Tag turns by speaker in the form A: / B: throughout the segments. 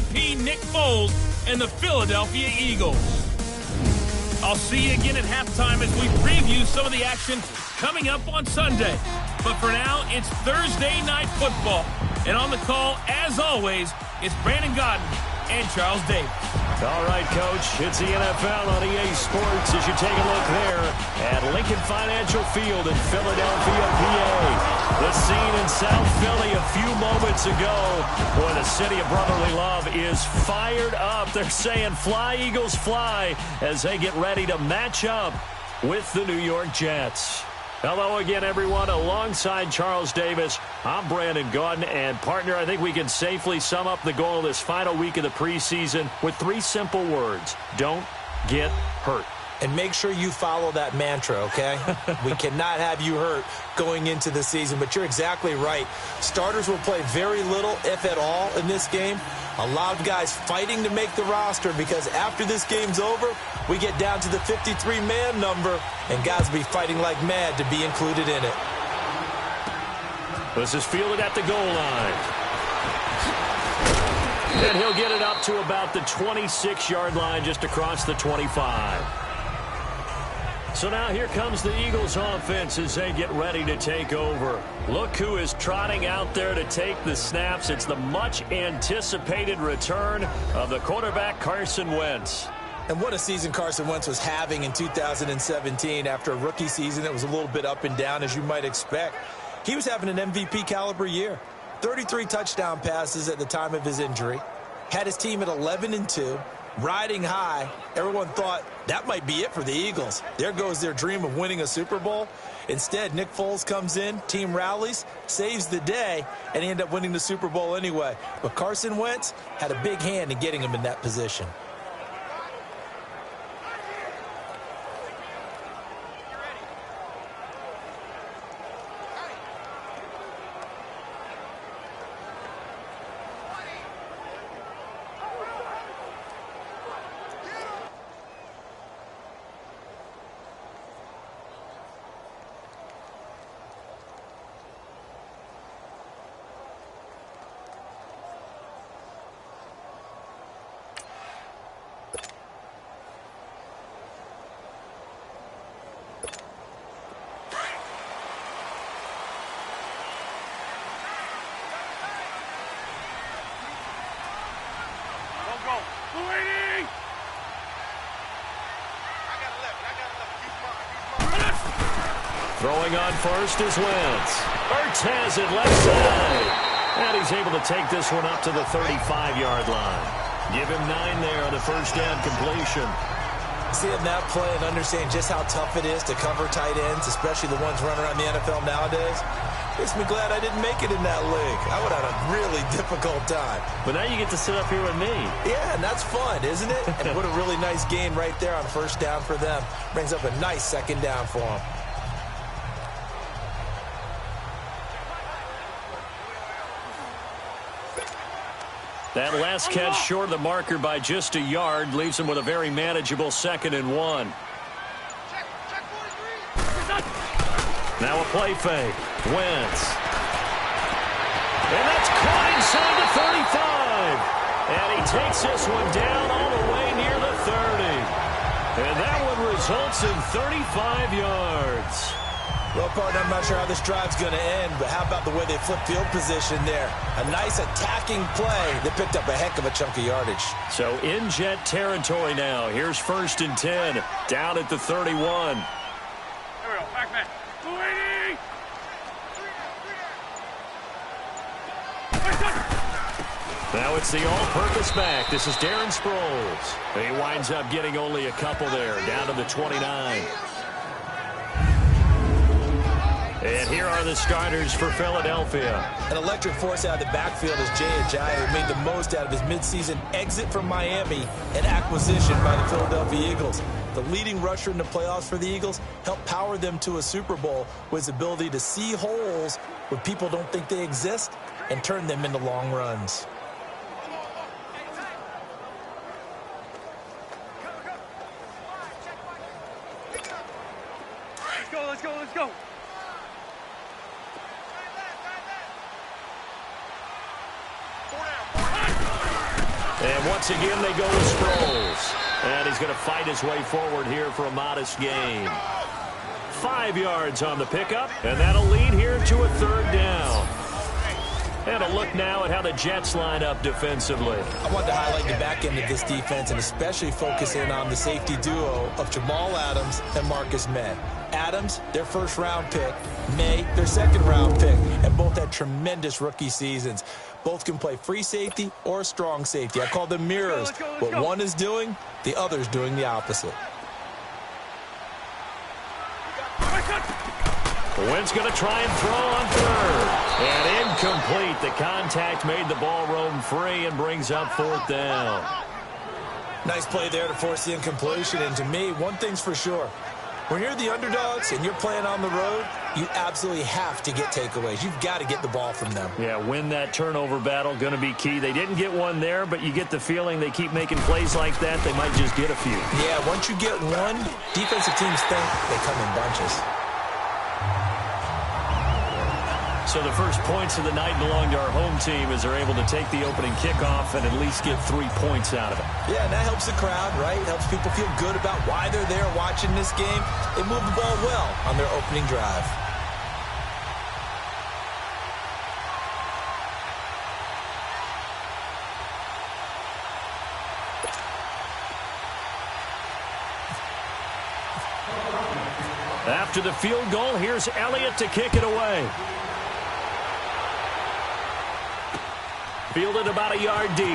A: MVP Nick Foles and the Philadelphia Eagles. I'll see you again at halftime as we preview some of the action coming up on Sunday. But for now, it's Thursday Night Football. And on the call, as always, it's Brandon Godden and Charles Davis.
B: All right, Coach, it's the NFL on EA Sports as you take a look there at Lincoln Financial Field in Philadelphia, PA. The scene in South Philly a few moments ago where the city of brotherly love is fired up. They're saying, "Fly, Eagles, fly," as they get ready to match up with the New York Jets. Hello again, everyone. Alongside Charles Davis, I'm Brandon Gaudin. And, partner, I think we can safely sum up the goal of this final week of the preseason with 3 simple words. Don't get hurt.
C: And make sure you follow that mantra, okay? We cannot have you hurt going into the season. But you're exactly right. Starters will play very little, if at all, in this game. A lot of guys fighting to make the roster because after this game's over, we get down to the 53-man number, and guys will be fighting like mad to be included in it.
B: This is fielded at the goal line. And he'll get it up to about the 26-yard line, just across the 25. So now here comes the Eagles offense as they get ready to take over. Look who is trotting out there to take the snaps. It's the much-anticipated return of the quarterback, Carson Wentz.
C: And what a season Carson Wentz was having in 2017 after a rookie season that was a little bit up and down, as you might expect. He was having an MVP-caliber year. 33 touchdown passes at the time of his injury. Had his team at 11-2. Riding high. Everyone thought that might be it for the Eagles. There goes their dream of winning a Super Bowl. Instead, Nick Foles comes in, team rallies, saves the day, and he ended up winning the Super Bowl anyway. But Carson Wentz had a big hand in getting him in that position.
B: Throwing on first is Wentz. Ertz has it left side. And he's able to take this one up to the 35-yard line. Give him 9 there on the first down completion.
C: Seeing that play and understanding just how tough it is to cover tight ends, especially the ones running around the NFL nowadays, makes me glad I didn't make it in that league. I would have had a really difficult time.
B: But now you get to sit up here with me.
C: Yeah, and that's fun, isn't it? And what a really nice gain right there on first down for them. Brings up a nice second down for them.
B: That last catch short of the marker by just a yard leaves him with a very manageable 2nd and 1. Now a play fake. Wentz. And that's caught inside the 35. And he takes this one down all the way near the 30. And that one results in 35 yards.
C: Well, partner, I'm not sure how this drive's going to end, but how about the way they flip field position there? A nice attacking play that picked up a heck of a chunk of yardage.
B: So in Jet territory now. Here's 1st and 10, down at the 31.
A: There we go, back man. 280!
B: Now it's the all-purpose back. This is Darren Sproles. He winds up getting only a couple there, down to the 29. And here are the starters for Philadelphia.
C: An electric force out of the backfield is Jay Ajayi, who made the most out of his midseason exit from Miami and acquisition by the Philadelphia Eagles. The leading rusher in the playoffs for the Eagles helped power them to a Super Bowl with his ability to see holes where people don't think they exist and turn them into long runs.
A: Let's go, let's go.
B: And once again, they go with Sproles. And he's going to fight his way forward here for a modest gain. 5 yards on the pickup, and that'll lead here to a 3rd down. And a look now at how the Jets line up defensively.
C: I wanted to highlight the back end of this defense and especially focus in on the safety duo of Jamal Adams and Marcus May. Adams, their 1st-round pick. May, their 2nd-round pick. And both had tremendous rookie seasons. Both can play free safety or strong safety. I call them mirrors. What one is doing, the other's doing the opposite.
B: Wynn's going to try and throw on 3rd. And incomplete. The contact made the ball roam free and brings up 4th down.
C: Nice play there to force the incompletion. And to me, one thing's for sure. When you're the underdogs and you're playing on the road, you absolutely have to get takeaways. You've got to get the ball from them.
B: Yeah, win that turnover battle, going to be key. They didn't get one there, but you get the feeling they keep making plays like that, they might just get a few.
C: Yeah, once you get one, defensive teams think they come in bunches.
B: So the first points of the night belong to our home team as they're able to take the opening kickoff and at least get 3 points out of it.
C: Yeah, and that helps the crowd, right? Helps people feel good about why they're there watching this game. They move the ball well on their opening drive.
B: After the field goal, here's Elliott to kick it away. Fielded about a yard deep.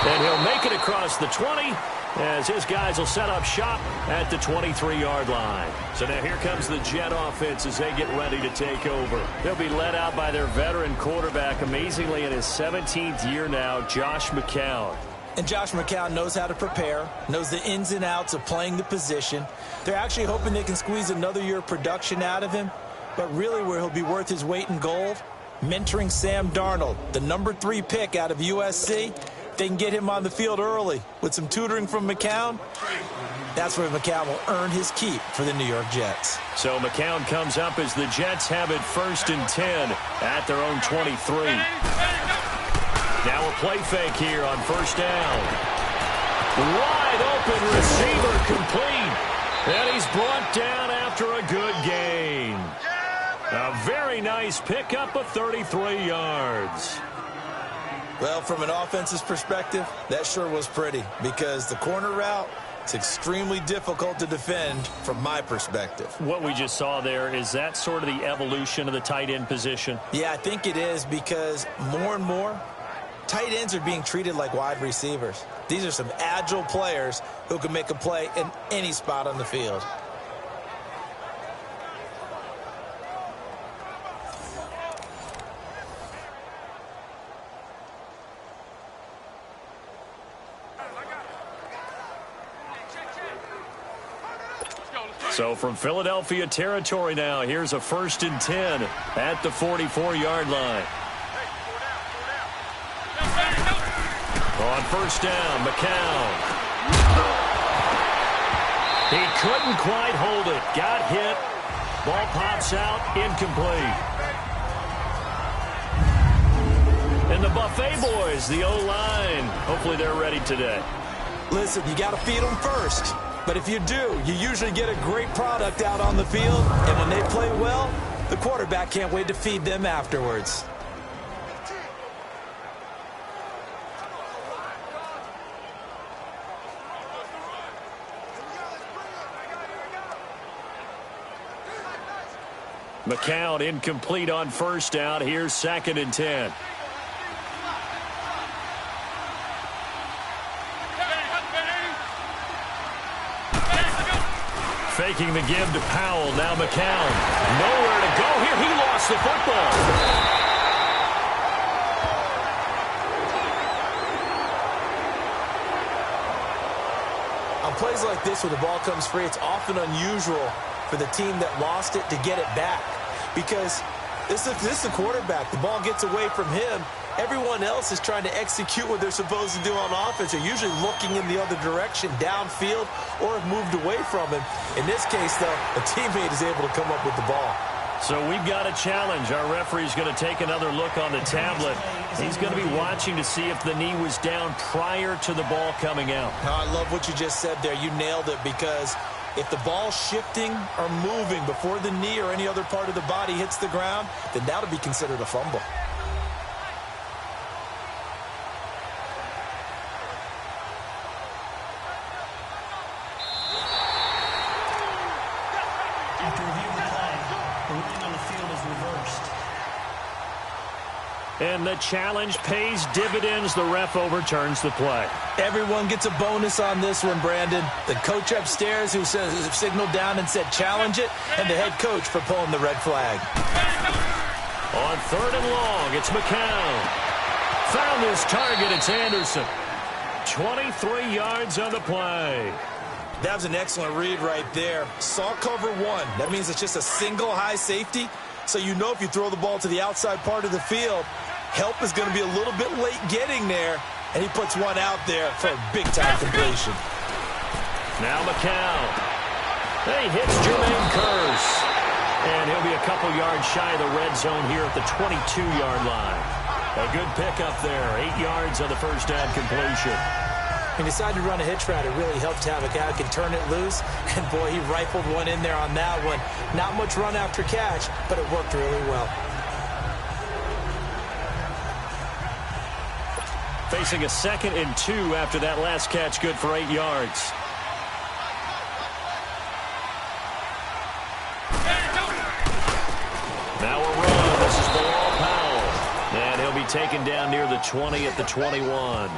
B: And he'll make it across the 20 as his guys will set up shop at the 23-yard line. So now here comes the Jet offense as they get ready to take over. They'll be led out by their veteran quarterback, amazingly in his 17th year now, Josh McCown.
C: And Josh McCown knows how to prepare, knows the ins and outs of playing the position. They're actually hoping they can squeeze another year of production out of him. But really where he'll be worth his weight in gold, mentoring Sam Darnold, the number 3 pick out of USC. They can get him on the field early with some tutoring from McCown. That's where McCown will earn his keep for the New York Jets.
B: So McCown comes up as the Jets have it 1st and 10 at their own 23. Now a play fake here on 1st down. Wide open receiver complete. And he's brought down after a good gain. A very nice pickup of 33 yards.
C: Well, from an offense's perspective, that sure was pretty because the corner route, it's extremely difficult to defend from my perspective.
B: What we just saw there, is that sort of the evolution of the tight end position?
C: Yeah, I think it is because more and more, tight ends are being treated like wide receivers. These are some agile players who can make a play in any spot on the field.
B: So from Philadelphia territory now, here's a 1st and 10 at the 44-yard line. On 1st down, McCown. He couldn't quite hold it. Got hit. Ball pops out, incomplete. And the Buffet boys, the O-line, hopefully they're ready today.
C: Listen, you got to feed them first. But if you do, you usually get a great product out on the field. And when they play well, the quarterback can't wait to feed them afterwards.
B: McCown incomplete on 1st down. Here's 2nd and 10. Faking the give to Powell. Now McCown. Nowhere to go here. He lost the football.
C: On plays like this where the ball comes free, it's often unusual for the team that lost it to get it back. Because this is the quarterback. The ball gets away from him. Everyone else is trying to execute what they're supposed to do on offense. They're usually looking in the other direction, downfield, or have moved away from him. In this case, though, a teammate is able to come up with the ball.
B: So we've got a challenge. Our referee's going to take another look on the tablet. He's going to be watching to see if the knee was down prior to the ball coming out.
C: I love what you just said there. You nailed it, because if the ball's shifting or moving before the knee or any other part of the body hits the ground, then that'll be considered a fumble.
B: And the challenge pays dividends. The ref overturns the play.
C: Everyone gets a bonus on this one, Brandon. The coach upstairs who signaled down and said challenge it, and the head coach for pulling the red flag.
B: On 3rd and long, it's McCown. Found his target. It's Anderson. 23 yards on the play.
C: That was an excellent read right there. Saw cover one. That means it's just a single high safety. So you know if you throw the ball to the outside part of the field, help is going to be a little bit late getting there, and he puts one out there for a big-time completion.
B: Now McCown. He hits Jermaine Kearse. And he'll be a couple yards shy of the red zone here at the 22-yard line. A good pickup there. 8 yards on the first down completion.
C: He decided to run a hitch route. It really helped to have a guy who can turn it loose. And, boy, he rifled one in there on that one. Not much run after catch, but it worked really well.
B: Facing a 2nd and 2 after that last catch, good for 8 yards. Now a run. This is Bilal Powell. And he'll be taken down near the 20 at the 21.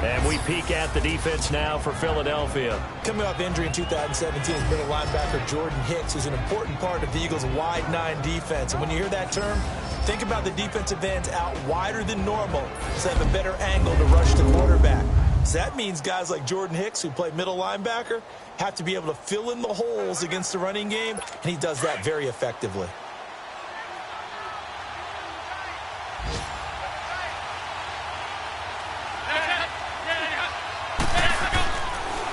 B: And we peek at the defense now for Philadelphia.
C: Coming off injury in 2017 is middle linebacker Jordan Hicks, who's an important part of the Eagles' wide 9 defense. And when you hear that term, think about the defensive ends out wider than normal so they have a better angle to rush the quarterback. So that means guys like Jordan Hicks, who play middle linebacker, have to be able to fill in the holes against the running game, and he does that very effectively.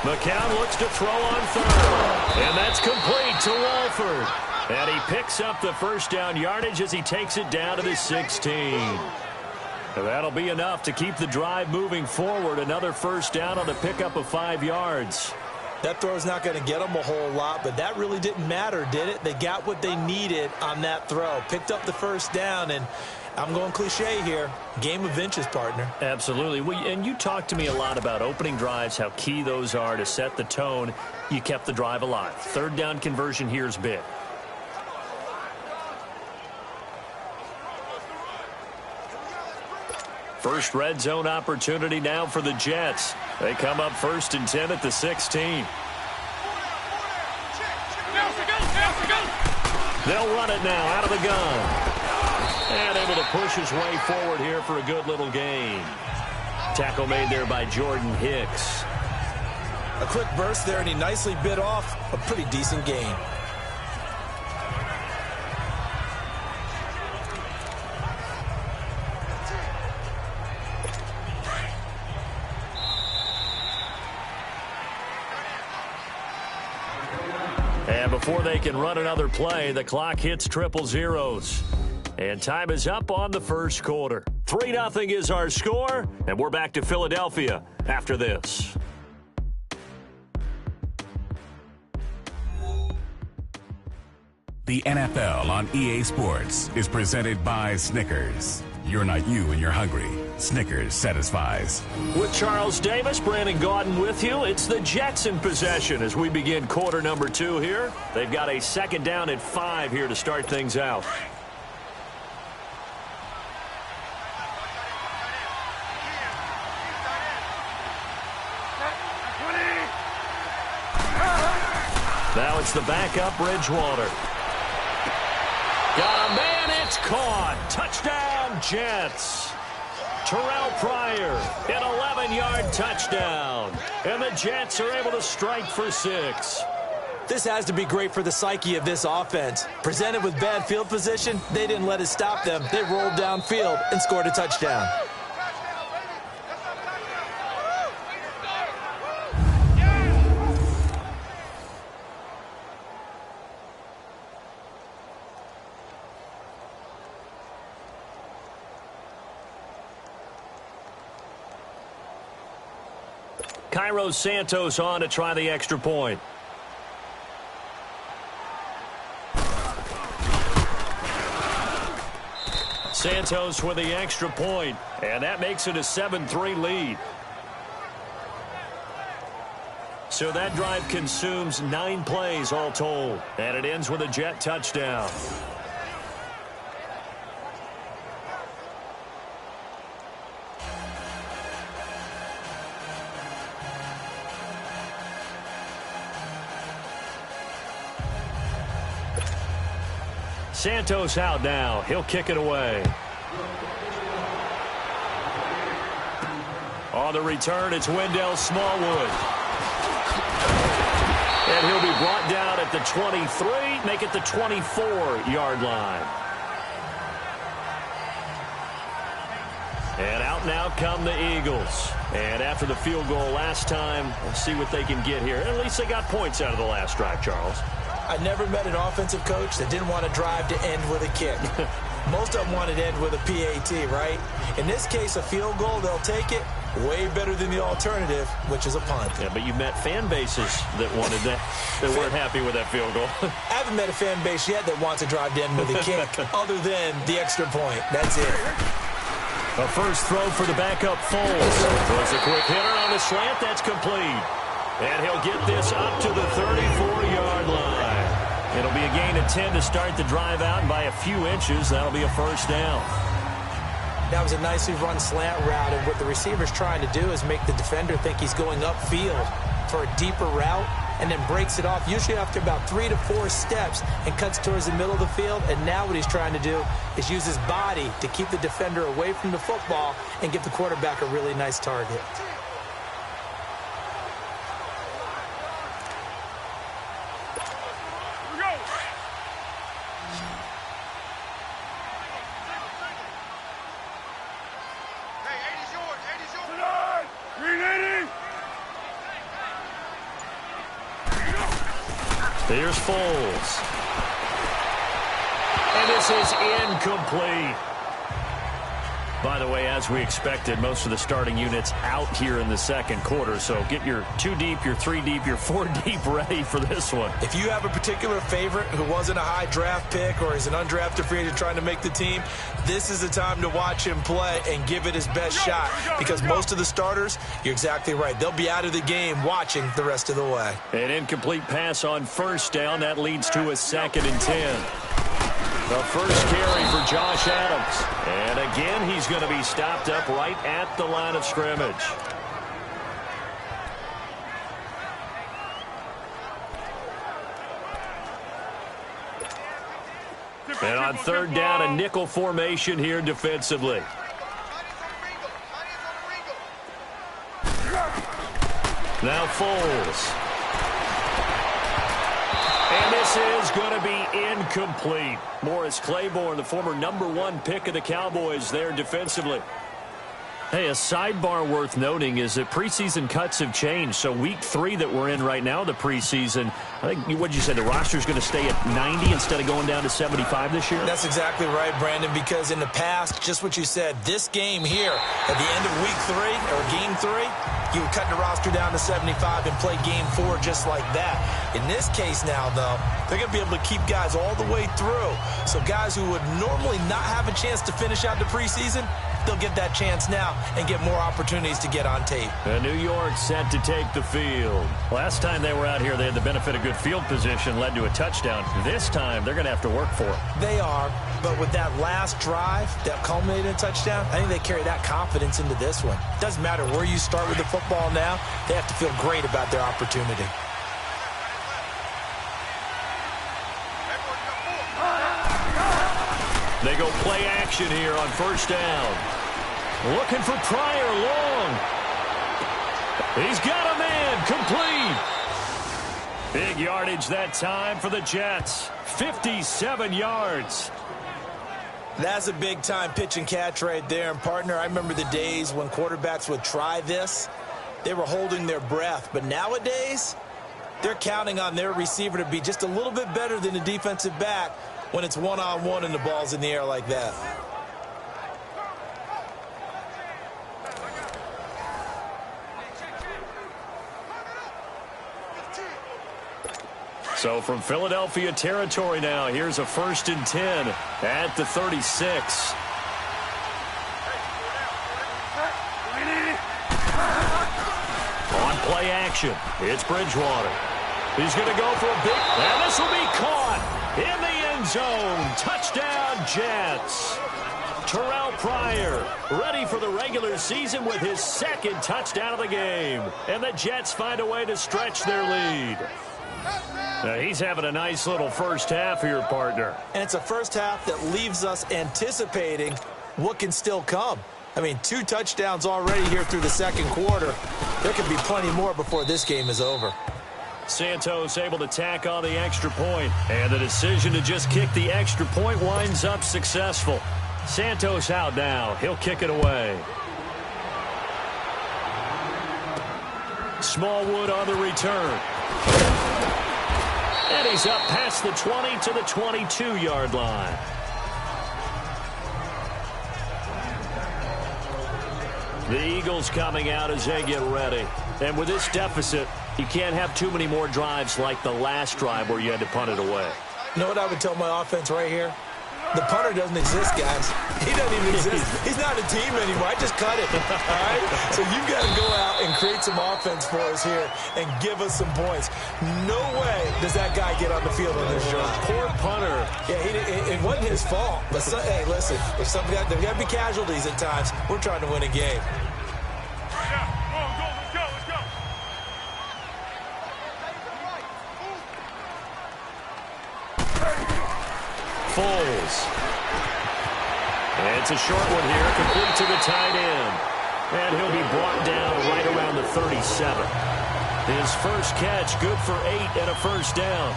B: McCown looks to throw on 3rd. And that's complete to Walford. And he picks up the first down yardage as he takes it down to the 16. And that'll be enough to keep the drive moving forward. Another first down on the pickup of 5 yards.
C: That throw's not going to get them a whole lot, but that really didn't matter, did it? They got what they needed on that throw. Picked up the first down, and I'm going cliche here. Game of inches, partner.
B: Absolutely. And you talked to me a lot about opening drives, how key those are to set the tone. You kept the drive alive. 3rd down conversion here is big. First red zone opportunity now for the Jets. They come up 1st and 10 at the 16. They'll run it now out of the gun. And able to push his way forward here for a good little gain. Tackle made there by Jordan Hicks.
C: A quick burst there, and he nicely bit off a pretty decent gain.
B: And before they can run another play, the clock hits triple zeros. And time is up on the first quarter. 3-0 is our score, and we're back to Philadelphia after this.
D: The NFL on EA Sports is presented by Snickers. You're not you when you're hungry. Snickers satisfies.
B: With Charles Davis, Brandon Gaudin with you. It's the Jets in possession as we begin quarter number 2 here. They've got a 2nd down at 5 here to start things out. Now it's the backup, Bridgewater. Got a man, it's caught. Touchdown, Jets. Terrell Pryor, an 11-yard touchdown. And the Jets are able to strike for 6.
C: This has to be great for the psyche of this offense. Presented with bad field position, they didn't let it stop them. They rolled downfield and scored a touchdown.
B: Cairo Santos on to try the extra point. Santos with the extra point, and that makes it a 7-3 lead. So that drive consumes 9 plays all told, and it ends with a Jet touchdown. Santos out now. He'll kick it away. On the return, it's Wendell Smallwood. And he'll be brought down at the 23, make it the 24-yard line. And out now come the Eagles. And after the field goal last time, we'll see what they can get here. At least they got points out of the last drive, Charles.
C: I never met an offensive coach that didn't want to drive to end with a kick. Most of them wanted to end with a PAT, right? In this case, a field goal, they'll take it. Way better than the alternative, which is a punt.
B: Yeah, but you met fan bases that wanted that, that weren't happy with that field goal.
C: I haven't met a fan base yet that wants to drive to end with a kick other than the extra point. That's it.
B: A first throw for the backup Foles. Throws a quick hitter on the slant. That's complete. And he'll get this up to the 34-yard line. It'll be a gain of 10 to start the drive out, and by a few inches, that'll be a first down.
C: That was a nicely run slant route, and what the receiver's trying to do is make the defender think he's going upfield for a deeper route, and then breaks it off, usually after about 3 to 4 steps, and cuts towards the middle of the field. And now what he's trying to do is use his body to keep the defender away from the football and give the quarterback a really nice target.
B: Here's Foles. And this is incomplete. By the way, as we expected, most of the starting units out here in the second quarter. So get your 2 deep, your 3 deep, your 4 deep ready for this one.
C: If you have a particular favorite who wasn't a high draft pick or is an undrafted free agent trying to make the team, this is the time to watch him play and give it his best shot. Because most of the starters, you're exactly right, they'll be out of the game watching the rest of the way.
B: An incomplete pass on first down. That leads to a 2nd and 10. The first carry for Josh Adams. And again, he's going to be stopped up right at the line of scrimmage. And on 3rd down, a nickel formation here defensively. Now Foles. And this is going to be incomplete. Morris Claiborne, the former #1 pick of the Cowboys there defensively. Hey, a sidebar worth noting is that preseason cuts have changed. So week 3 that we're in right now, the preseason, I think, what did you say, the roster's going to stay at 90 instead of going down to 75 this year?
C: That's exactly right, Brandon, because in the past, just what you said, this game here, at the end of week 3, or game 3, you would cut the roster down to 75 and play game 4 just like that. In this case now, though, they're going to be able to keep guys all the way through. So guys who would normally not have a chance to finish out the preseason, they'll get that chance now and get more opportunities to get on tape.
B: And New York set to take the field. Last time they were out here, they had the benefit of good field position, led to a touchdown. This time, they're going to have to work for it.
C: They are, but with that last drive that culminated in a touchdown, I think they carry that confidence into this one. Doesn't matter where you start with the football now, they have to feel great about their opportunity.
B: They go play action here on 1st down. Looking for Pryor long. He's got a man complete. Big yardage that time for the Jets. 57 yards.
C: That's a big-time pitch and catch right there. And, partner, I remember the days when quarterbacks would try this. They were holding their breath. But nowadays, they're counting on their receiver to be just a little bit better than the defensive back when it's one-on-one and the ball's in the air like that.
B: So from Philadelphia territory now, here's a 1st and 10 at the 36. On play action, it's Bridgewater. He's going to go for a big, and this will be caught in the end zone. Touchdown, Jets. Terrell Pryor ready for the regular season with his 2nd touchdown of the game. And the Jets find a way to stretch their lead. Now, he's having a nice little first half here, partner.
C: And it's a first half that leaves us anticipating what can still come. I mean, 2 touchdowns already here through the 2nd quarter. There could be plenty more before this game is over.
B: Santos able to tack on the extra point, and the decision to just kick the extra point winds up successful. Santos out now. He'll kick it away. Smallwood on the return. And he's up past the 20 to the 22-yard line. The Eagles coming out as they get ready. And with this deficit, you can't have too many more drives like the last drive where you had to punt it away.
C: You know what I would tell my offense right here? The punter doesn't exist, guys. He doesn't even exist. He's not a team anymore. I just cut it, all right? So you've got to go out and create some offense for us here and give us some points. No way does that guy get on the field on this drive.
B: Poor punter.
C: Yeah, it wasn't his fault. But, hey, listen, if there's got to be casualties at times. We're trying to win a game.
B: Foles. And it's a short one here, complete to the tight end. And he'll be brought down right around the 37. His first catch, good for 8 and a first down.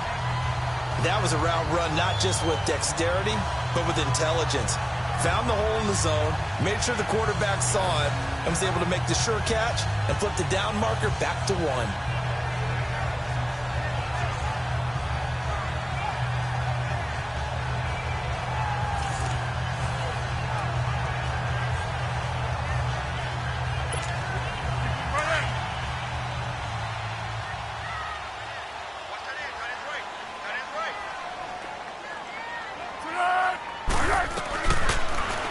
C: That was a route run not just with dexterity, but with intelligence. Found the hole in the zone, made sure the quarterback saw it, and was able to make the sure catch and flip the down marker back to 1.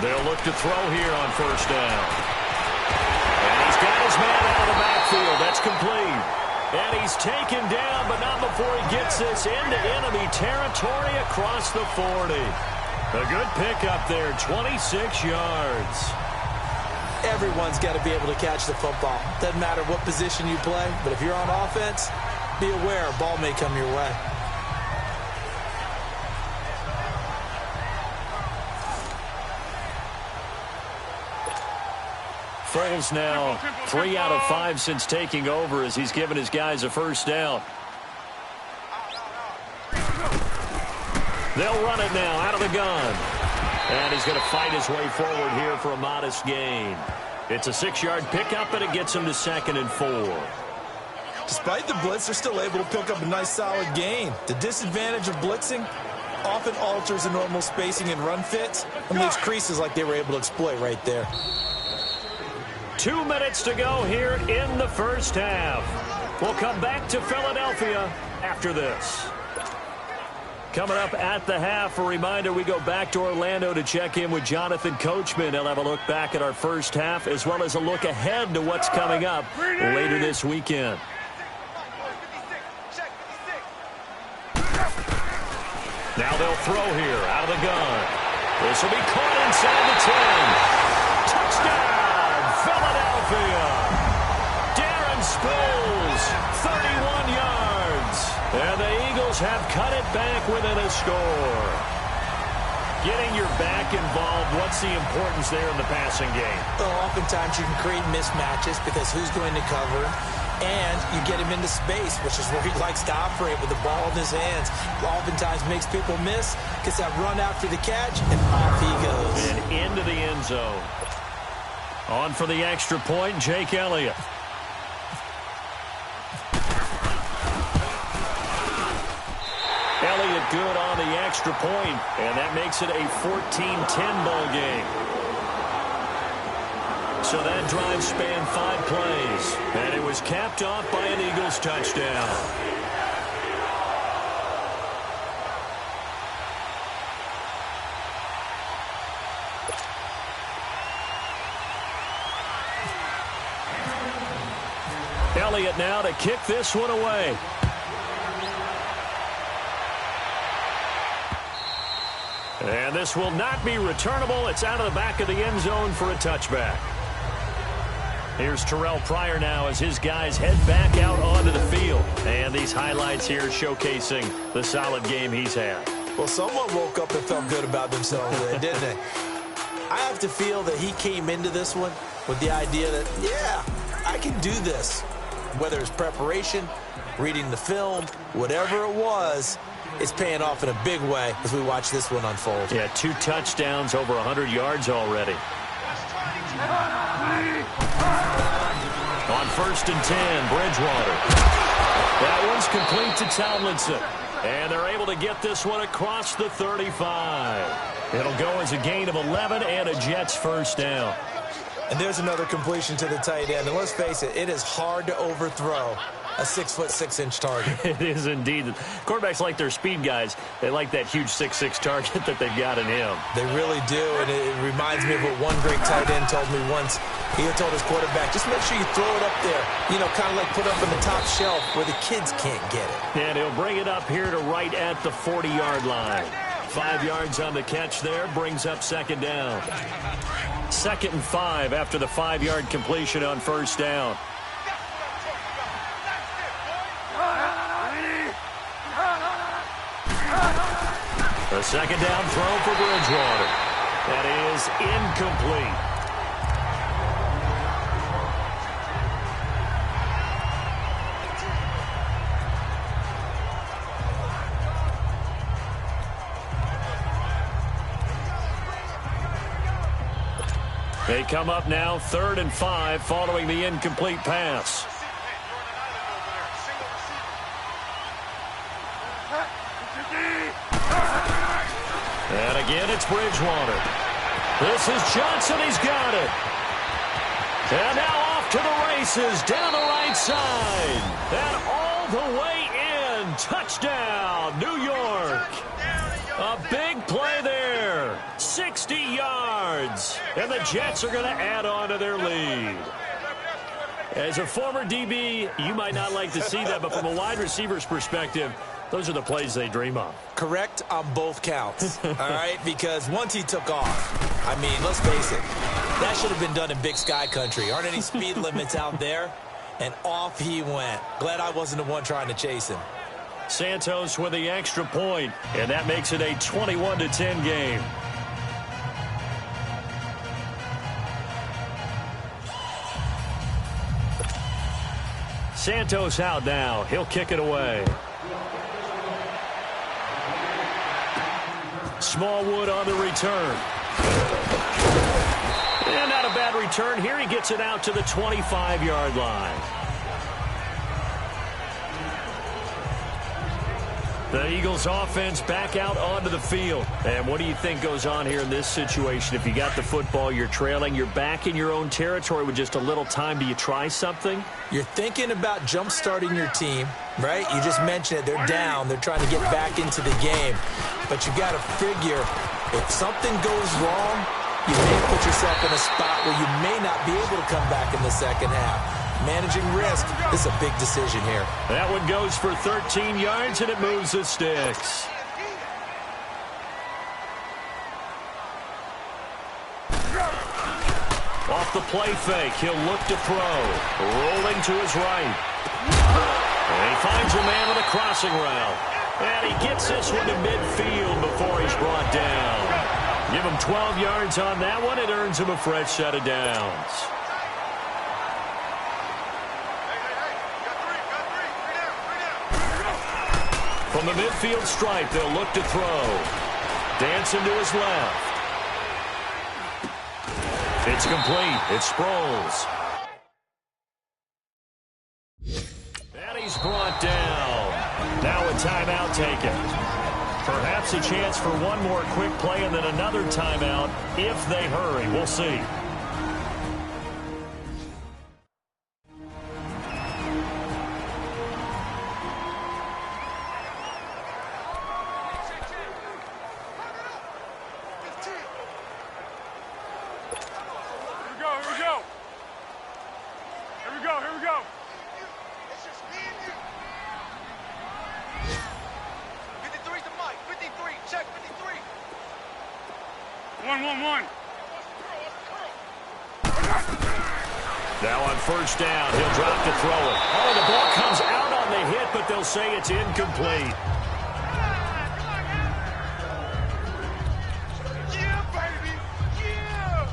B: They'll look to throw here on first down. And he's got his man out of the backfield. That's complete. And he's taken down, but not before he gets this into enemy territory across the 40. A good pickup there, 26 yards.
C: Everyone's got to be able to catch the football. Doesn't matter what position you play, but if you're on offense, be aware a ball may come your way.
B: Foles now 3 out of 5 since taking over as he's given his guys a first down. They'll run it now out of the gun. And he's going to fight his way forward here for a modest gain. It's a 6-yard pickup, and it gets him to 2nd and 4.
C: Despite the blitz, they're still able to pick up a nice solid gain. The disadvantage of blitzing often alters the normal spacing and run fits and leaves creases like they were able to exploit right there.
B: 2 minutes to go here in the first half. We'll come back to Philadelphia after this. Coming up at the half, a reminder, we go back to Orlando to check in with Jonathan Coachman. He'll have a look back at our first half as well as a look ahead to what's coming up later this weekend. Now they'll throw here out of the gun. This will be caught inside the 10. Touchdown, Philadelphia. Darren Sproles, 31 yards. And the Eagles have cut it back within a score. Getting your back involved, what's the importance there in the passing game?
C: Well, oftentimes you can create mismatches because who's going to cover, and you get him into space, which is where he likes to operate with the ball in his hands. Oftentimes makes people miss, gets that run after the catch, and off he goes.
B: And into the end zone. On for the extra point, Jake Elliott. Elliott good on the extra point, and that makes it a 14-10 ball game. So that drive spanned 5 plays, and it was capped off by an Eagles touchdown. Elliott now to kick this one away. And this will not be returnable. It's out of the back of the end zone for a touchback. Here's Terrell Pryor now as his guys head back out onto the field. And these highlights here showcasing the solid game he's had.
C: Well, someone woke up and felt good about themselves there, didn't they? I have to feel that he came into this one with the idea that, yeah, I can do this. Whether it's preparation, reading the film, whatever it was, it's paying off in a big way as we watch this one unfold.
B: Yeah, 2 touchdowns, over 100 yards already. On 1st and 10, Bridgewater. That one's complete to Tomlinson. And they're able to get this one across the 35. It'll go as a gain of 11 and a Jets first down.
C: And there's another completion to the tight end. And let's face it, it is hard to overthrow a 6'6" target.
B: It is indeed. Quarterbacks like their speed guys. They like that huge 6'6" target that they've got in him.
C: They really do, and it reminds me of what one great tight end told me once. He told his quarterback, just make sure you throw it up there. You know, kind of like put up on the top shelf where the kids can't get it.
B: And he'll bring it up here to right at the 40-yard line. 5 yards on the catch there, brings up 2nd down. 2nd and 5 after the 5-yard completion on 1st down. The 2nd down throw for Bridgewater. That is incomplete. They come up now 3rd and 5 following the incomplete pass. And again, it's Bridgewater. This is Johnson. He's got it. And now off to the races down the right side. And all the way in. Touchdown, New York. A big play there. 60 yards. And the Jets are going to add on to their lead. As a former DB, you might not like to see that, but from a wide receiver's perspective, those are the plays they dream of.
C: Correct on both counts, all right? Because once he took off, I mean, let's face it, that should have been done in Big Sky country. Aren't any speed limits out there? And off he went. Glad I wasn't the one trying to chase him.
B: Santos with the extra point, and that makes it a 21-10 game. Santos out now. He'll kick it away. Smallwood on the return. And not a bad return. Here he gets it out to the 25-yard line. The Eagles offense back out onto the field. And what do you think goes on here in this situation? If you got the football, you're trailing, you're back in your own territory with just a little time. Do you try something?
C: You're thinking about jump-starting your team, right? You just mentioned it. They're down. They're trying to get back into the game. But you got to figure if something goes wrong, you may put yourself in a spot where you may not be able to come back in the second half. Managing risk is a big decision here.
B: That one goes for 13 yards, and it moves the sticks. Off the play fake, he'll look to throw. Rolling to his right. And he finds a man with a crossing route. And he gets this one to midfield before he's brought down. Give him 12 yards on that one. It earns him a fresh set of downs. From the midfield stripe, they'll look to throw. Dancing to his left. It's complete. It's Sproles. And he's brought down. Now a timeout taken. Perhaps a chance for one more quick play and then another timeout if they hurry. We'll see.
E: 1-1-1.
B: Now on first down, he'll drop to throw it. Oh, the ball comes out on the hit, but they'll say it's incomplete.
E: Yeah, baby. Yeah.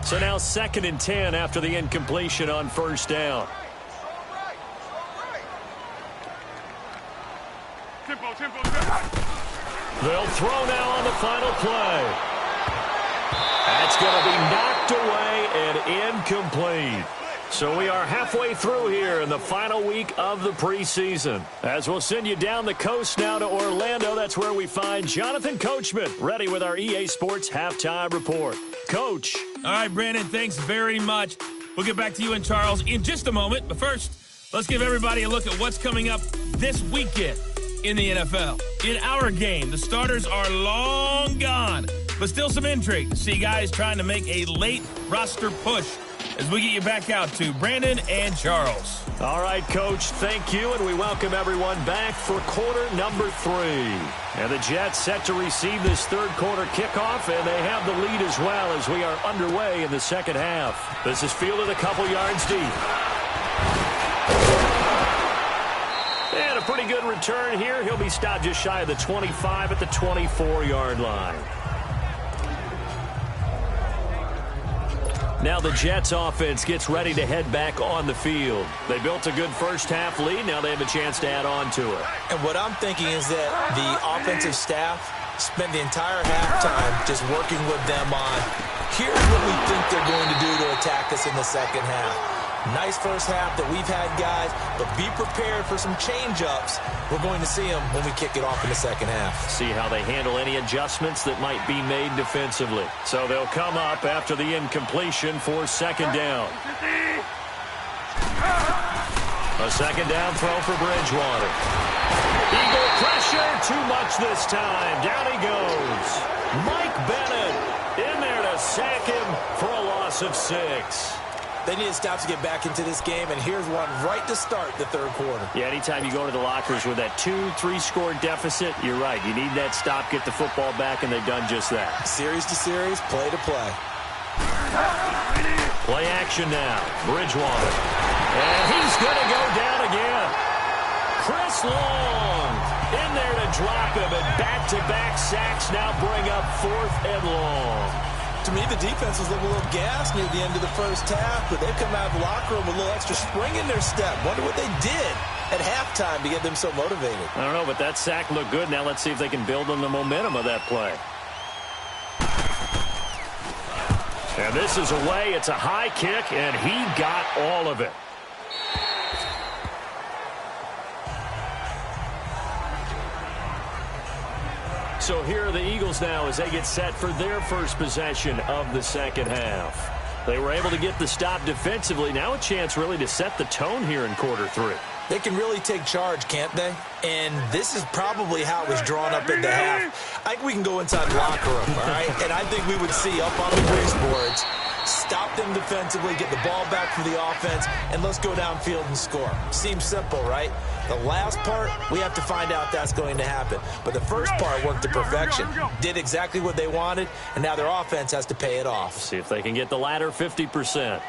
B: So now 2nd and 10 after the incompletion on first down. They'll throw now on the final play. That's going to be knocked away and incomplete. So we are halfway through here in the final week of the preseason. As we'll send you down the coast now to Orlando, that's where we find Jonathan Coachman ready with our EA Sports Halftime Report. Coach.
A: All right, Brandon, thanks very much. We'll get back to you and Charles in just a moment. But first, let's give everybody a look at what's coming up this weekend in the NFL. In our game, the starters are long gone, but still some intrigue to see guys trying to make a late roster push as we get you back out to Brandon and Charles.
B: All right, Coach, thank you, and we welcome everyone back for quarter number 3. And the Jets set to receive this third quarter kickoff, and they have the lead as well as we are underway in the second half. This is fielded a couple yards deep. And a pretty good return here. He'll be stopped just shy of the 25 at the 24-yard line. Now the Jets offense gets ready to head back on the field. They built a good first half lead. Now they have a chance to add on to it.
C: And what I'm thinking is that the offensive staff spent the entire halftime just working with them on, here's what we think they're going to do to attack us in the second half. Nice first half that we've had, guys, but be prepared for some change-ups. We're going to see them when we kick it off in the second half.
B: See how they handle any adjustments that might be made defensively. So they'll come up after the incompletion for second down. A second down throw for Bridgewater. Eagle pressure, too much this time. Down he goes. Mike Bennett in there to sack him for a loss of 6.
C: They need to stop to get back into this game, and here's one right to start the third quarter.
B: Yeah, anytime you go to the lockers with that 2-3 score deficit, you're right. You need that stop, get the football back, and they've done just that.
C: Series to series, play to play.
B: Play action now. Bridgewater. And he's going to go down again. Chris Long in there to drop him, and back-to-back sacks now bring up 4th and long.
C: To me, the defense was a little gassed near the end of the first half, but they've come out of the locker room with a little extra spring in their step. Wonder what they did at halftime to get them so motivated.
B: I don't know, but that sack looked good. Now let's see if they can build on the momentum of that play. And this is away. It's a high kick, and he got all of it. So here are the Eagles now as they get set for their first possession of the second half. They were able to get the stop defensively. Now a chance really to set the tone here in quarter 3.
C: They can really take charge, can't they? And this is probably how it was drawn up in the half. I think we can go inside the locker room, all right? And I think we would see up on the grease boards, stop them defensively, get the ball back for the offense, and let's go downfield and score. Seems simple, right? The last part, we have to find out that's going to happen. But the first part worked to perfection. Did exactly what they wanted, and now their offense has to pay it off.
B: See if they can get the latter 50%.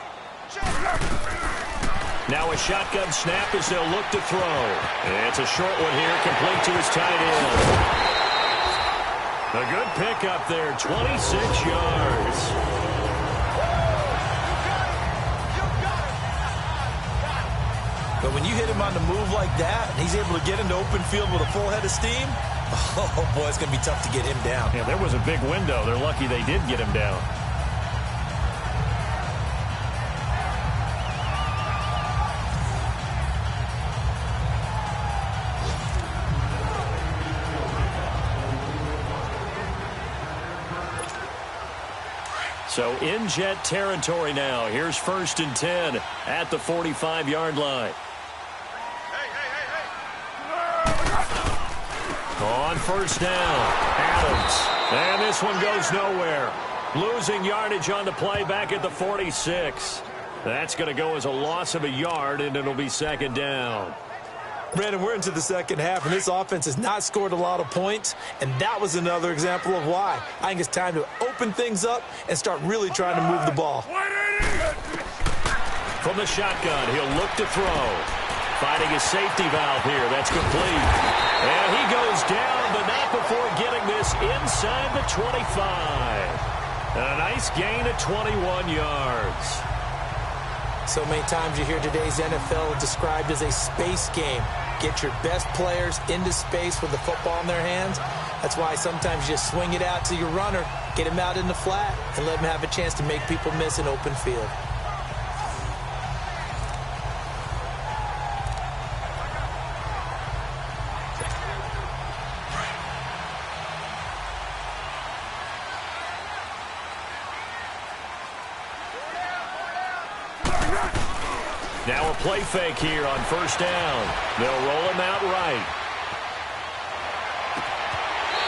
B: Now a shotgun snap as they'll look to throw. And it's a short one here, complete to his tight end. A good pickup there, 26 yards.
C: But when you hit him on the move like that, and he's able to get into open field with a full head of steam, oh, boy, it's going to be tough to get him down.
B: Yeah, there was a big window. They're lucky they did get him down. So in Jet territory now. Here's 1st and 10 at the 45-yard line. On first down, Adams. And this one goes nowhere. Losing yardage on the play back at the 46. That's going to go as a loss of a yard, and it'll be second down.
C: Brandon, we're into the second half, and this offense has not scored a lot of points, and that was another example of why. I think it's time to open things up and start really trying to move the ball.
B: From the shotgun, he'll look to throw. Finding his safety valve here. That's complete. And he goes down, but not before getting this inside the 25. And a nice gain of 21 yards.
C: So many times you hear today's NFL described as a space game. Get your best players into space with the football in their hands. That's why sometimes you just swing it out to your runner, get him out in the flat, and let him have a chance to make people miss an open field.
B: Now a play fake here on first down. They'll roll him out right.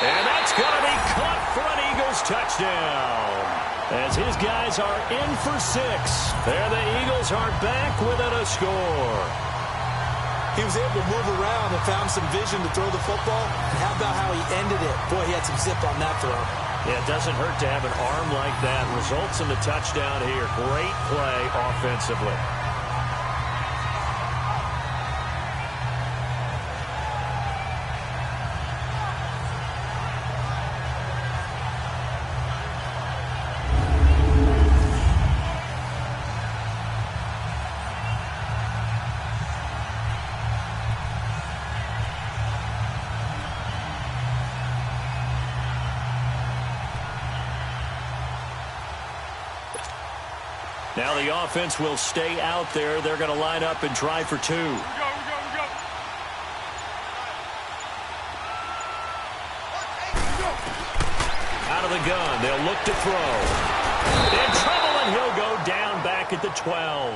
B: And that's going to be caught for an Eagles touchdown. As his guys are in for 6. There the Eagles are back within a score.
C: He was able to move around and found some vision to throw the football. And how about how he ended it? Boy, he had some zip on that throw.
B: Yeah, it doesn't hurt to have an arm like that. Results in the touchdown here. Great play offensively. Now the offense will stay out there. They're going to line up and try for 2.
E: We go.
B: Out of the gun, they'll look to throw. In trouble, and he'll go down back at the 12.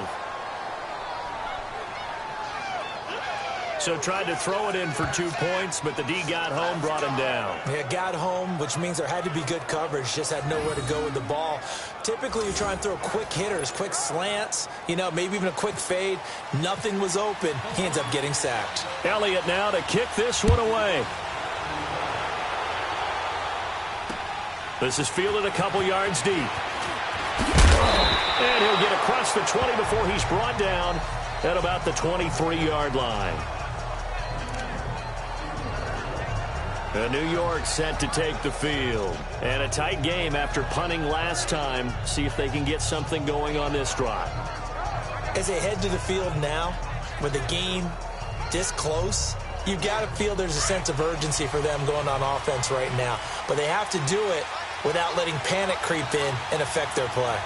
B: So tried to throw it in for 2 points, but the D got home, brought him down.
C: Yeah, got home, which means there had to be good coverage. Just had nowhere to go with the ball. Typically, you try and throw quick hitters, quick slants, maybe even a quick fade. Nothing was open. He ends up getting sacked.
B: Elliott now to kick this one away. This is fielded a couple yards deep. And he'll get across the 20 before he's brought down at about the 23-yard line. And New York set to take the field. And a tight game after punting last time. See if they can get something going on this drive.
C: As they head to the field now, with the game this close, you've got to feel there's a sense of urgency for them going on offense right now. But they have to do it without letting panic creep in and affect their play.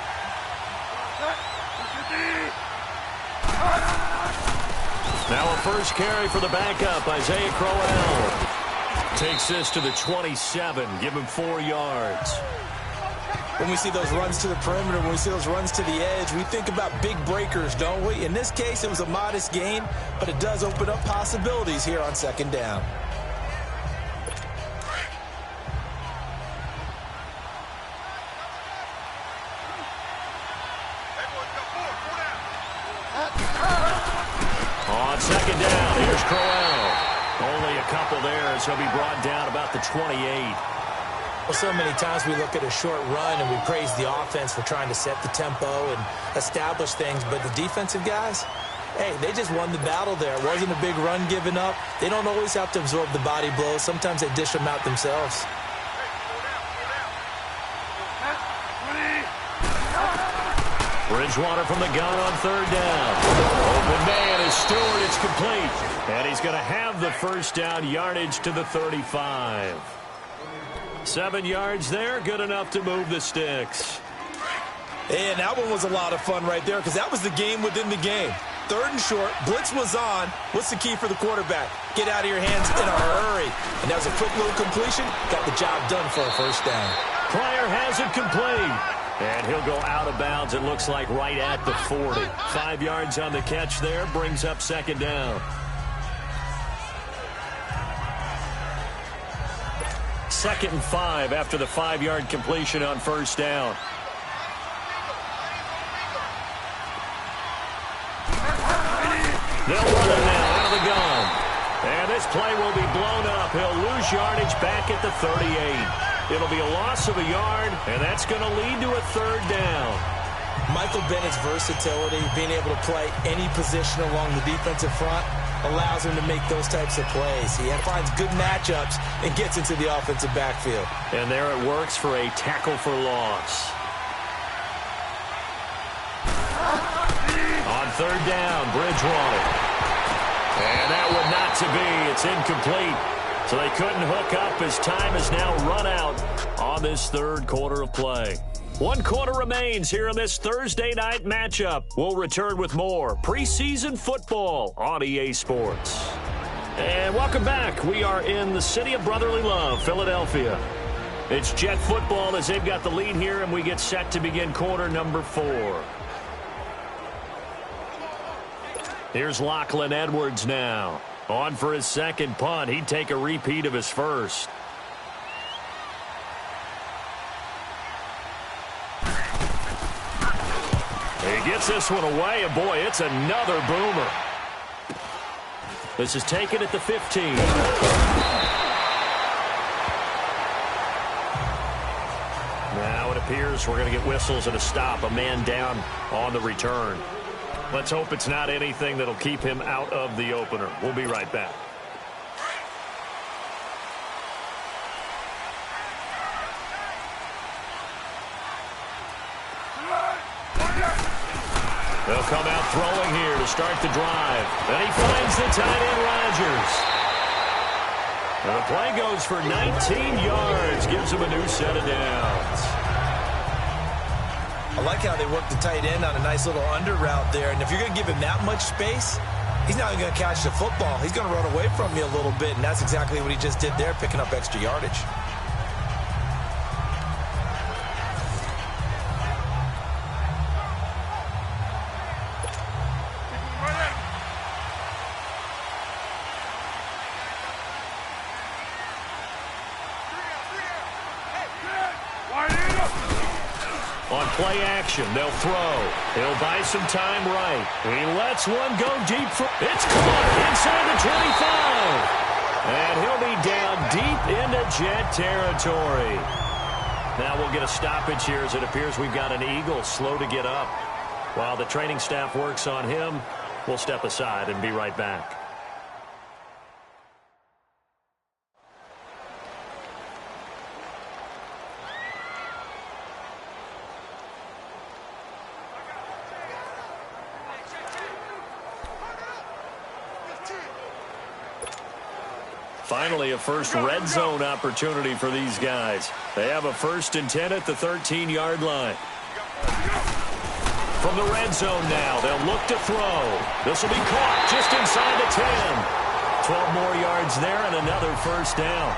B: Now a first carry for the backup, Isaiah Crowell. Takes this to the 27, give him 4 yards.
C: When we see those runs to the perimeter, when we see those runs to the edge, we think about big breakers, don't we? In this case, it was a modest gain, but it does open up possibilities here on second down.
B: On second down, here's Crowell. Only a couple there as he'll be brought down about the 28.
C: Well, so many times we look at a short run and we praise the offense for trying to set the tempo and establish things, but the defensive guys, hey, they just won the battle there. It wasn't a big run given up. They don't always have to absorb the body blows. Sometimes they dish them out themselves.
B: Bridgewater from the gun on third down. Open man is Stewart. It's complete. And he's going to have the first down yardage to the 35. 7 yards there, good enough to move the sticks.
C: And that one was a lot of fun right there because that was the game within the game. Third and short, blitz was on. What's the key for the quarterback? Get out of your hands in a hurry. And that was a quick little completion. Got the job done for a first down.
B: Pryor has it complete. And he'll go out of bounds, it looks like, right at the 40. 5 yards on the catch there, brings up second down. Second and 5 after the 5-yard completion on first down. They'll run it now out of the gun. And this play will be blown up. He'll lose yardage back at the 38. It'll be a loss of a yard, and that's going to lead to a third down.
C: Michael Bennett's versatility, being able to play any position along the defensive front, allows him to make those types of plays. He finds good matchups and gets into the offensive backfield.
B: And there it works for a tackle for loss. On third down, Bridgewater. And that would not to be. It's incomplete. So they couldn't hook up as time is now run out on this third quarter of play. 1 quarter remains here in this Thursday night matchup. We'll return with more preseason football on EA Sports. And welcome back. We are in the city of brotherly love, Philadelphia. It's Jet football as they've got the lead here, and we get set to begin quarter number 4. Here's Lachlan Edwards now. On for his second punt. He'd take a repeat of his first. He gets this one away, and boy, it's another boomer. This is taken at the 15. Now it appears we're going to get whistles and a stop. A man down on the return. Let's hope it's not anything that'll keep him out of the opener. We'll be right back. They'll come out throwing here to start the drive. And he finds the tight end, Rodgers. And the play goes for 19 yards. Gives him a new set of downs.
C: I like how they work the tight end on a nice little under route there. And if you're going to give him that much space, he's not going to catch the football. He's going to run away from you a little bit, and that's exactly what he just did there, picking up extra yardage.
B: On play action, they'll throw. He'll buy some time right. He lets one go deep. It's caught inside the 25. And he'll be down deep into Jet territory. Now we'll get a stoppage here as it appears we've got an Eagle slow to get up. While the training staff works on him, we'll step aside and be right back. Finally, a first red zone opportunity for these guys. They have a 1st and 10 at the 13-yard line. From the red zone now, they'll look to throw. This will be caught just inside the 10. 12 more yards there and another first down.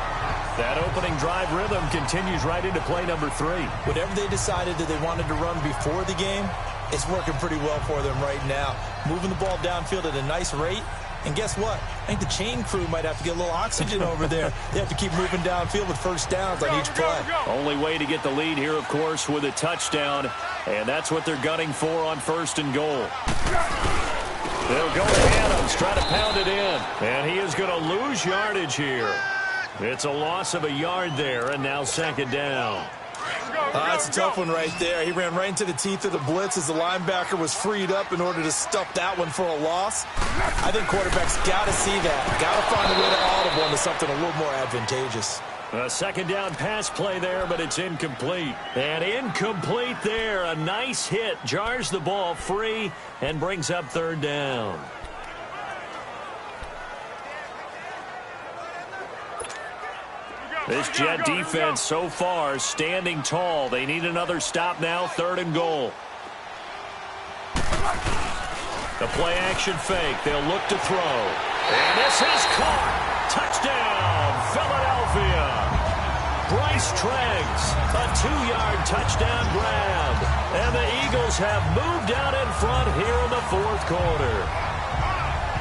B: That opening drive rhythm continues right into play number 3.
C: Whatever they decided that they wanted to run before the game, it's working pretty well for them right now. Moving the ball downfield at a nice rate. And guess what? I think the chain crew might have to get a little oxygen over there. They have to keep moving downfield with first downs on each play.
B: Only way to get the lead here, of course, with a touchdown. And that's what they're gunning for on 1st and goal. They'll go to Adams, try to pound it in. And he is going to lose yardage here. It's a loss of a yard there, and now 2nd down.
C: That's a tough one right there. He ran right into the teeth of the blitz as the linebacker was freed up in order to stuff that one for a loss. I think quarterbacks got to see that. Got to find a way to audible into something a little more advantageous.
B: A 2nd down pass play there, but it's incomplete. And incomplete there. A nice hit. Jars the ball free and brings up 3rd down. This Jet defense so far standing tall. They need another stop now. 3rd and goal. The play action fake. They'll look to throw. And this is caught. Touchdown, Philadelphia. Bryce Treggs, a 2-yard touchdown grab. And the Eagles have moved out in front here in the 4th quarter.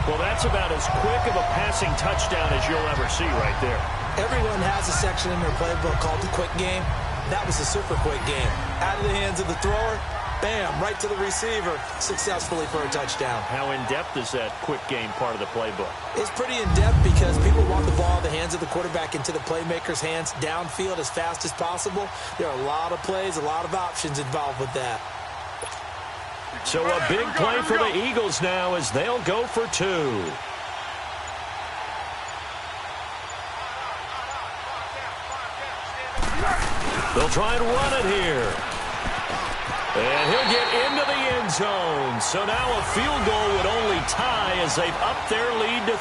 B: Well, that's about as quick of a passing touchdown as you'll ever see right there.
C: Everyone has a section in their playbook called the quick game. That was a super quick game. Out of the hands of the thrower, Bam, right to the receiver, successfully for a touchdown.
B: How in-depth is that quick game part of the playbook?
C: It's pretty in-depth because people want the ball in the hands of the quarterback into the playmaker's hands downfield as fast as possible. There are a lot of plays, a lot of options involved with that.
B: So a big play for the Eagles now as they'll go for 2. They'll try and run it here. And he'll get into the end zone. So now a field goal would only tie as they've upped their lead to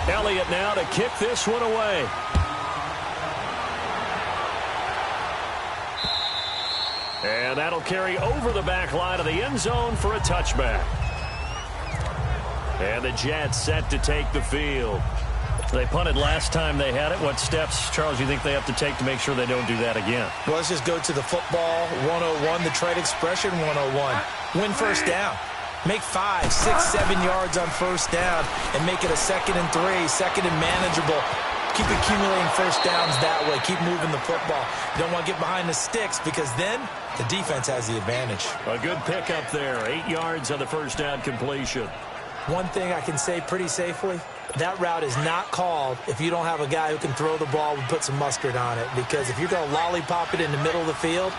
B: 3. Elliott now to kick this one away. And that'll carry over the back line of the end zone for a touchback. And the Jets set to take the field. They punted last time they had it. What steps, Charles, do you think they have to take to make sure they don't do that again?
C: Well, let's just go to the football 101, the trade expression 101. Win first down. Make 5, 6, 7 yards on first down and make it a 2nd and 3, second and manageable. Keep accumulating first downs that way. Keep moving the football. You don't want to get behind the sticks because then the defense has the advantage.
B: A good pickup there. 8 yards on the first down completion.
C: One thing I can say pretty safely, that route is not called if you don't have a guy who can throw the ball and put some mustard on it. Because if you're going to lollipop it in the middle of the field,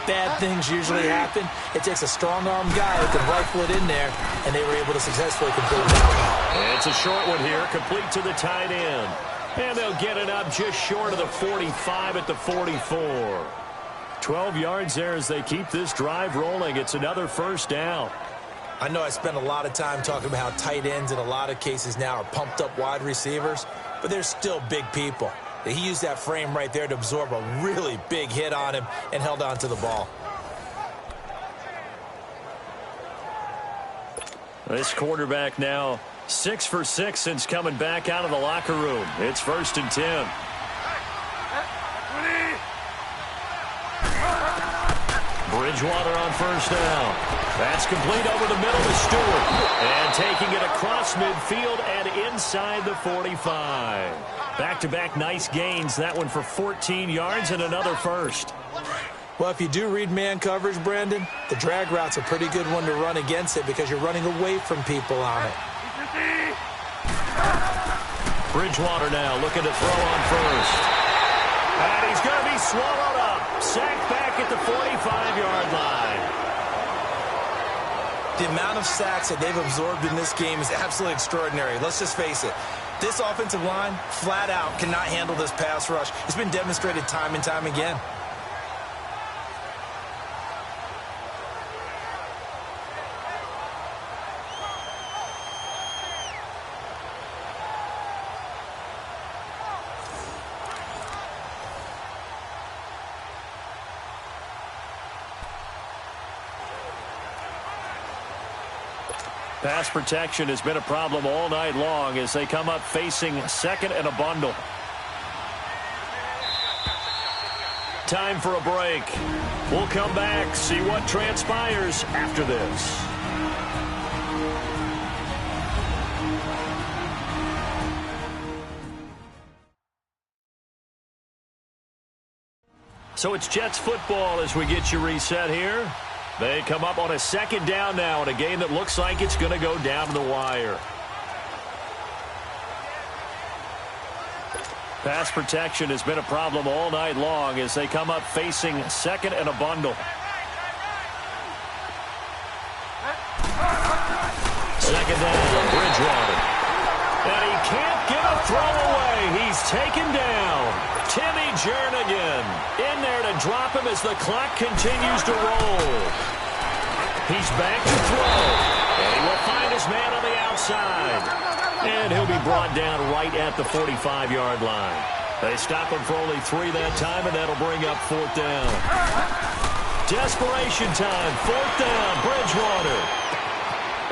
C: bad things usually happen. It takes a strong-armed guy who can rifle it in there, and they were able to successfully complete it.
B: It's a short one here, complete to the tight end. And they'll get it up just short of the 45 at the 44. 12 yards there as they keep this drive rolling. It's another first down.
C: I know I spend a lot of time talking about how tight ends in a lot of cases now are pumped up wide receivers, but they're still big people. He used that frame right there to absorb a really big hit on him and held on to the ball.
B: This quarterback now 6 for 6 since coming back out of the locker room. It's 1st and 10. Bridgewater on first down. That's complete over the middle to Stewart. And taking it across midfield and inside the 45. Back-to-back nice gains. That one for 14 yards and another first.
C: Well, if you do read man coverage, Brandon, the drag route's a pretty good one to run against it because you're running away from people on it.
B: Bridgewater now looking to throw on first. And he's going to be swallowed up. Sacked back at the 45-yard line.
C: The amount of sacks that they've absorbed in this game is absolutely extraordinary. Let's just face it. This offensive line, flat out, cannot handle this pass rush. It's been demonstrated time and time again.
B: Pass protection has been a problem all night long as they come up facing 2nd and a bundle. Time for a break. We'll come back, see what transpires after this. So it's Jets football as we get you reset here. They come up on a 2nd down now in a game that looks like it's going to go down to the wire. Pass protection has been a problem all night long as they come up facing 2nd and a bundle. 2nd down, Bridgewater. And he can't get a throw away. He's taken down. Timmy Jernigan in there to drop him as the clock continues to roll. He's back to throw. And he will find his man on the outside. And he'll be brought down right at the 45-yard line. They stop him for only 3 that time, and that'll bring up 4th down. Desperation time. 4th down, Bridgewater.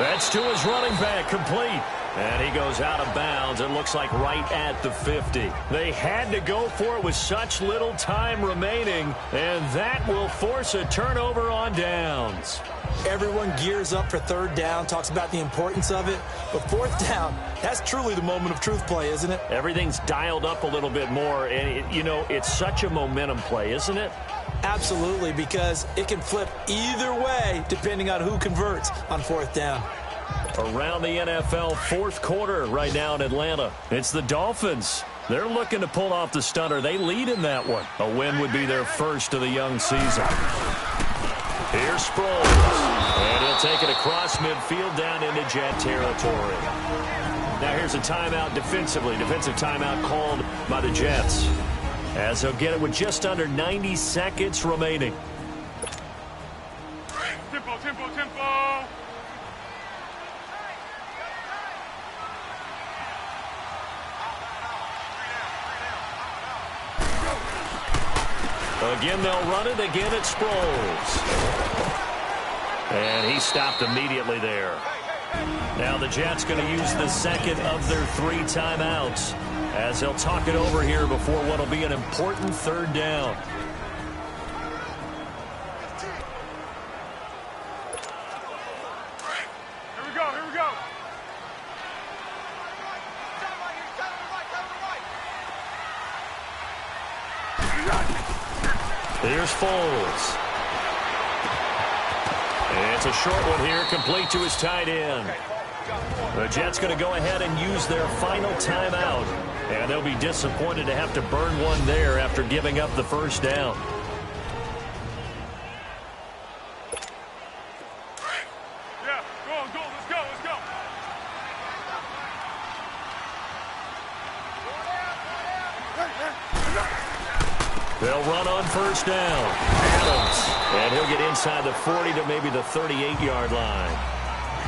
B: That's to his running back, complete. And he goes out of bounds. It looks like right at the 50. They had to go for it with such little time remaining, and that will force a turnover on downs.
C: Everyone gears up for third down, talks about the importance of it. But fourth down, that's truly the moment of truth play, isn't it?
B: Everything's dialed up a little bit more, and, it's such a momentum play, isn't it?
C: Absolutely, because it can flip either way depending on who converts on fourth down.
B: Around the NFL fourth quarter right now in Atlanta. It's the Dolphins. They're looking to pull off the stunner. They lead in that one. A win would be their first of the young season. Here's Sproles. And he'll take it across midfield down into Jet territory. Now here's a timeout defensively. Defensive timeout called by the Jets, as they'll get it with just under 90 seconds remaining.
E: Tempo, tempo, tempo.
B: Again, they'll run it. Again, it's Sproles. And he stopped immediately there. Now the Jets going to use the second of their 3 timeouts, as they'll talk it over here before what will be an important third down.
E: Here we go, here we go.
B: Here's Foles. It's a short one here, complete to his tight end. The Jets going to go ahead and use their final timeout, and they'll be disappointed to have to burn one there after giving up the first down.
E: Yeah, go, let's go, let's go.
B: They'll run on first down. Adams. And he'll get inside the 40 to maybe the 38-yard line.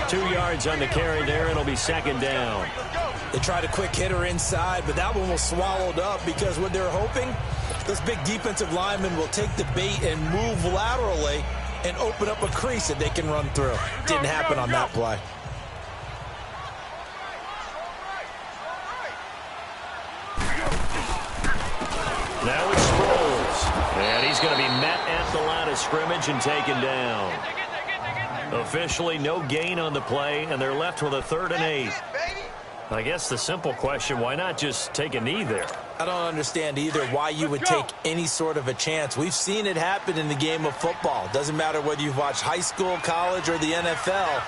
B: 2 yards on the carry there, and it'll be second down.
C: They tried a quick hitter inside, but that one was swallowed up because what they're hoping, this big defensive lineman will take the bait and move laterally and open up a crease that they can run through. Didn't happen on that play.
B: Now it's Sproles. And he's going to be met at the line of scrimmage and taken down. Officially no gain on the play, and they're left with a 3rd and 8. I guess the simple question, why not just take a knee there?
C: I don't understand either why you would take any sort of a chance. We've seen it happen in the game of football. Doesn't matter whether you've watched high school, college, or the NFL.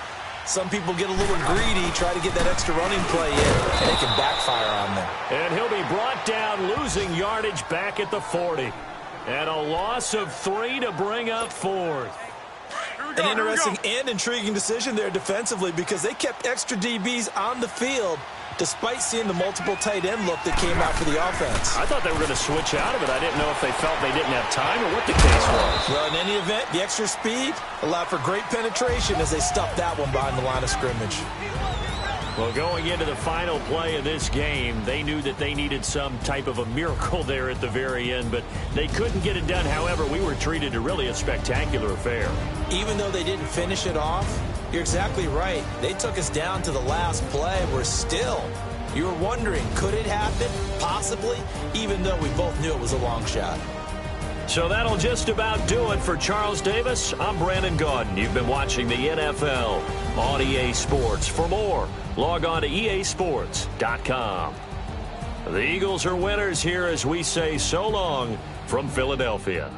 C: Some people get a little greedy, try to get that extra running play in, and it can backfire on them.
B: And he'll be brought down, losing yardage back at the 40. And a loss of 3 to bring up 4th.
C: An interesting and intriguing decision there defensively, because they kept extra DBs on the field despite seeing the multiple tight end look that came out for the offense.
B: I thought they were going to switch out of it. I didn't know if they felt they didn't have time or what the case was.
C: Well, in any event, the extra speed allowed for great penetration as they stuffed that one behind the line of scrimmage.
B: Well, going into the final play of this game, they knew that they needed some type of a miracle there at the very end, but they couldn't get it done. However, we were treated to really a spectacular affair.
C: Even though they didn't finish it off, you're exactly right. They took us down to the last play. We're still, you were wondering, could it happen? Possibly, even though we both knew it was a long shot.
B: So that'll just about do it for Charles Davis. I'm Brandon Gaudin. You've been watching the NFL on EA Sports. For more, log on to easports.com. The Eagles are winners here as we say so long from Philadelphia.